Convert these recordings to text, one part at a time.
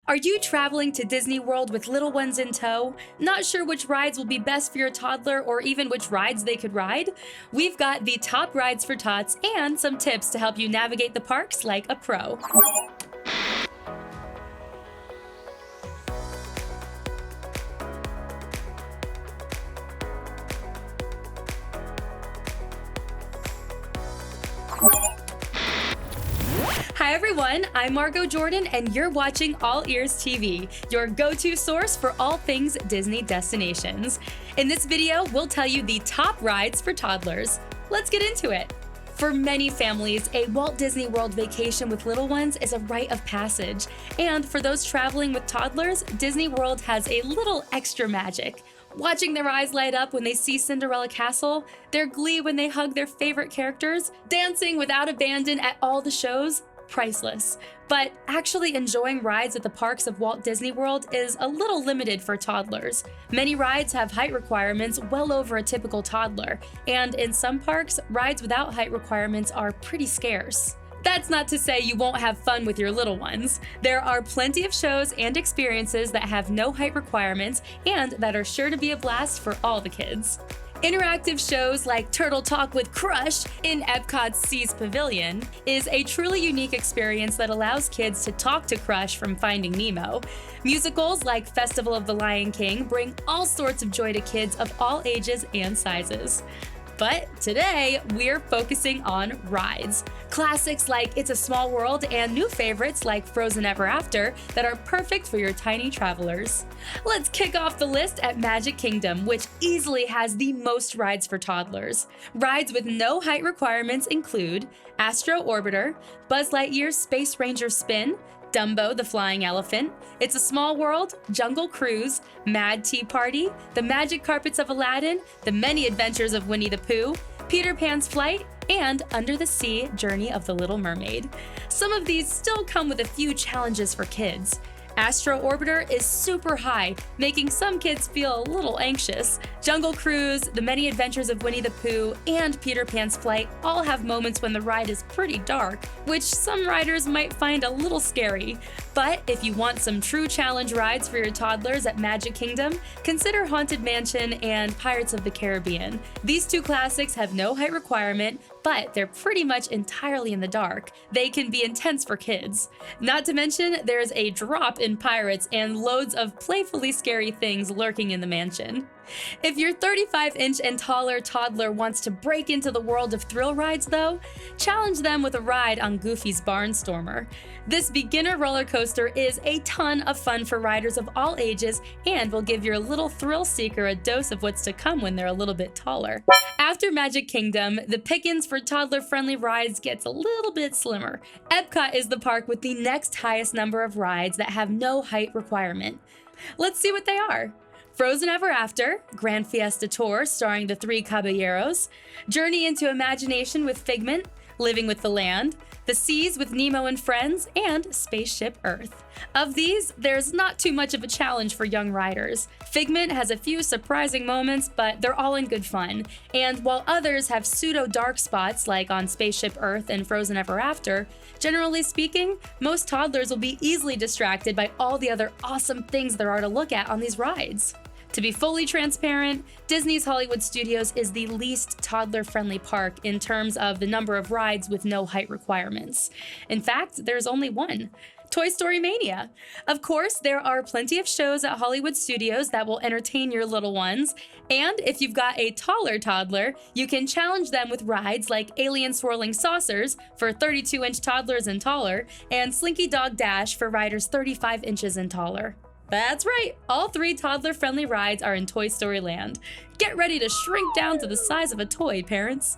Are you traveling to Disney World with little ones in tow? Not sure which rides will be best for your toddler or even which rides they could ride? We've got the top rides for tots and some tips to help you navigate the parks like a pro. Hi everyone, I'm Margot Jordan and you're watching All Ears TV, your go-to source for all things Disney destinations. In this video, we'll tell you the top rides for toddlers. Let's get into it. For many families, a Walt Disney World vacation with little ones is a rite of passage. And for those traveling with toddlers, Disney World has a little extra magic. Watching their eyes light up when they see Cinderella Castle, their glee when they hug their favorite characters, dancing without abandon at all the shows, priceless. But actually enjoying rides at the parks of Walt Disney World is a little limited for toddlers. Many rides have height requirements well over a typical toddler, and in some parks, rides without height requirements are pretty scarce. That's not to say you won't have fun with your little ones. There are plenty of shows and experiences that have no height requirements and that are sure to be a blast for all the kids. Interactive shows like Turtle Talk with Crush in Epcot's Seas Pavilion is a truly unique experience that allows kids to talk to Crush from Finding Nemo. Musicals like Festival of the Lion King bring all sorts of joy to kids of all ages and sizes. But today, we're focusing on rides. Classics like It's a Small World and new favorites like Frozen Ever After that are perfect for your tiny travelers. Let's kick off the list at Magic Kingdom, which easily has the most rides for toddlers. Rides with no height requirements include Astro Orbiter, Buzz Lightyear's Space Ranger Spin, Dumbo the Flying Elephant, It's a Small World, Jungle Cruise, Mad Tea Party, The Magic Carpets of Aladdin, The Many Adventures of Winnie the Pooh, Peter Pan's Flight, and Under the Sea Journey of the Little Mermaid. Some of these still come with a few challenges for kids. Astro Orbiter is super high, making some kids feel a little anxious. Jungle Cruise, The Many Adventures of Winnie the Pooh, and Peter Pan's Flight all have moments when the ride is pretty dark, which some riders might find a little scary. But if you want some true challenge rides for your toddlers at Magic Kingdom, consider Haunted Mansion and Pirates of the Caribbean. These two classics have no height requirement, but they're pretty much entirely in the dark. They can be intense for kids. Not to mention, there's a drop in pirates and loads of playfully scary things lurking in the mansion. If your 35-inch and taller toddler wants to break into the world of thrill rides, though, challenge them with a ride on Goofy's Barnstormer. This beginner roller coaster is a ton of fun for riders of all ages and will give your little thrill seeker a dose of what's to come when they're a little bit taller. After Magic Kingdom, the pickings for toddler-friendly rides gets a little bit slimmer. Epcot is the park with the next highest number of rides that have no height requirement. Let's see what they are. Frozen Ever After, Grand Fiesta Tour starring the Three Caballeros, Journey into Imagination with Figment, Living with the Land, The Seas with Nemo and Friends, and Spaceship Earth. Of these, there's not too much of a challenge for young riders. Figment has a few surprising moments, but they're all in good fun. And while others have pseudo-dark spots like on Spaceship Earth and Frozen Ever After, generally speaking, most toddlers will be easily distracted by all the other awesome things there are to look at on these rides. To be fully transparent, Disney's Hollywood Studios is the least toddler-friendly park in terms of the number of rides with no height requirements. In fact, there's only one. Toy Story Mania. Of course, there are plenty of shows at Hollywood Studios that will entertain your little ones, and if you've got a taller toddler, you can challenge them with rides like Alien Swirling Saucers for 32-inch toddlers and taller, and Slinky Dog Dash for riders 35 inches and taller. That's right, all three toddler-friendly rides are in Toy Story Land. Get ready to shrink down to the size of a toy, parents.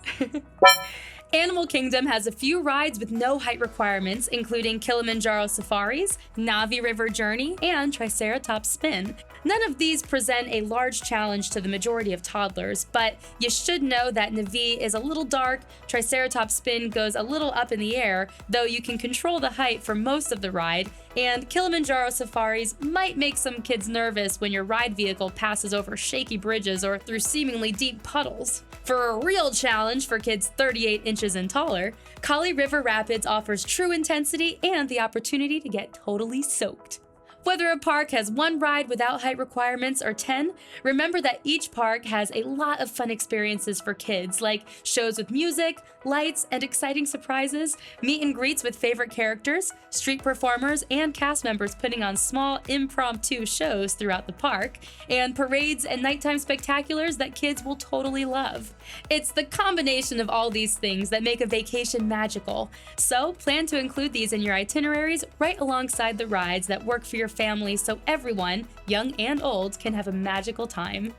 Animal Kingdom has a few rides with no height requirements, including Kilimanjaro Safaris, Navi River Journey, and Triceratops Spin. None of these present a large challenge to the majority of toddlers, but you should know that Navi is a little dark, Triceratops Spin goes a little up in the air, though you can control the height for most of the ride, and Kilimanjaro Safaris might make some kids nervous when your ride vehicle passes over shaky bridges or through seemingly deep puddles. For a real challenge for kids 38 inches and taller, Kali River Rapids offers true intensity and the opportunity to get totally soaked. Whether a park has one ride without height requirements or 10, remember that each park has a lot of fun experiences for kids, like shows with music, lights, and exciting surprises, meet and greets with favorite characters, street performers, and cast members putting on small, impromptu shows throughout the park, and parades and nighttime spectaculars that kids will totally love. It's the combination of all these things that make a vacation magical, so plan to include these in your itineraries right alongside the rides that work for your family so everyone, young and old, can have a magical time.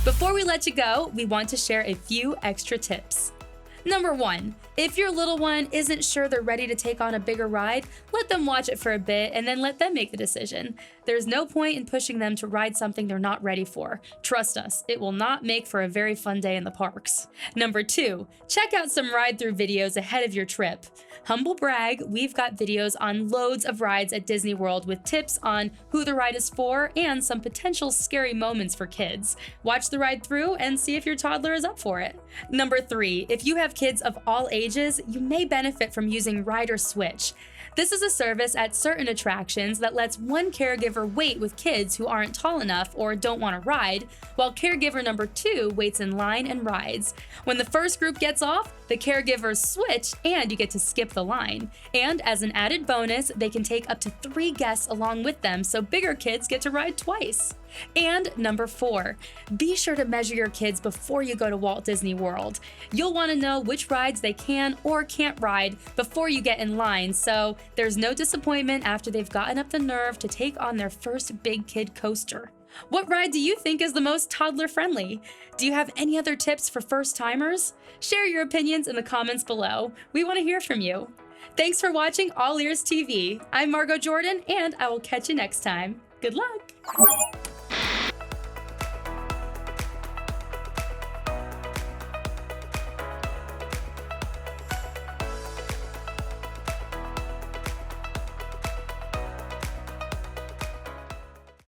Before we let you go, we want to share a few extra tips. Number 1, if your little one isn't sure they're ready to take on a bigger ride, let them watch it for a bit and then let them make the decision. There's no point in pushing them to ride something they're not ready for. Trust us, it will not make for a very fun day in the parks. Number 2, check out some ride-through videos ahead of your trip. Humble brag, we've got videos on loads of rides at Disney World with tips on who the ride is for and some potential scary moments for kids. Watch the ride through and see if your toddler is up for it. Number 3, if you have kids of all ages, you may benefit from using Ride or Switch. This is a service at certain attractions that lets one caregiver wait with kids who aren't tall enough or don't want to ride, while caregiver number 2 waits in line and rides. When the first group gets off, the caregivers switch and you get to skip the line. And as an added bonus, they can take up to 3 guests along with them, so bigger kids get to ride twice. And number 4, be sure to measure your kids before you go to Walt Disney World. You'll want to know which rides they can or can't ride before you get in line, so there's no disappointment after they've gotten up the nerve to take on their first big kid coaster. What ride do you think is the most toddler friendly? Do you have any other tips for first timers? Share your opinions in the comments below. We want to hear from you. Thanks for watching All Ears TV. I'm Margot Jordan, and I will catch you next time. Good luck!